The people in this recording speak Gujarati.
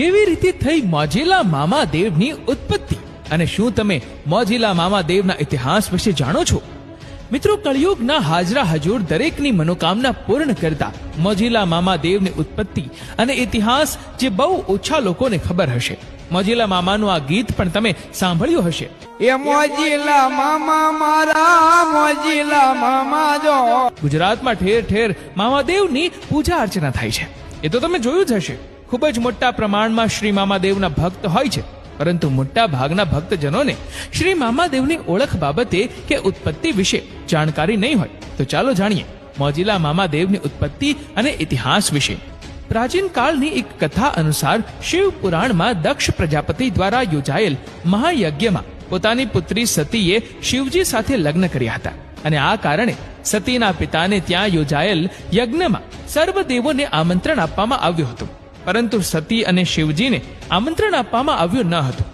કેવી રીતે થઈ મોજીલા મામાદેવની ઉત્પત્તિ અને શું તમે મોજીલા મામાદેવના ઇતિહાસ વિશે જાણો છો? મિત્રો, કળિયુગના હાજરા હજૂર દરેકની મનોકામના પૂર્ણ કરતા મોજીલા મામાદેવની ઉત્પત્તિ અને ઇતિહાસ જે બહુ ઓછા લોકોને ખબર હશે. મોજીલા મામાનું આ ગીત પણ તમે સાંભળ્યું હશે. એ મોજીલા મામા મારા, મોજીલા મામા જો. ગુજરાતમાં ઠેર ઠેર મામાદેવની પૂજા અર્ચના થાય છે. એ તો તમે જોયું જ હશે. ખૂબ જ મોટા પ્રમાણમાં શ્રી મામાદેવના ભક્ત હોય છે, પરંતુ મોટા ભાગના ભક્તજનોને શ્રી મામાદેવની ઓળખ બાબતે કે ઉત્પત્તિ વિશે જાણકારી નહીં હોય. તો ચાલો જાણીએ મોજીલા મામાદેવની ઉત્પત્તિ અને ઇતિહાસ વિશે. પ્રાચીન કાળની એક કથા અનુસાર શિવ પુરાણમાં દક્ષ પ્રજાપતિ દ્વારા યોજાયેલ મહાયજ્ઞમાં પોતાની પુત્રી સતીએ શિવજી સાથે લગ્ન કર્યા હતા અને આ કારણે સતીના પિતાને ત્યાં યોજાયેલ યજ્ઞમાં સર્વ દેવોને આમંત્રણ આપવામાં આવ્યું હતું, પરંતુ સતી અને શિવજીને આમંત્રણ આપવામાં આવ્યું ન હતું.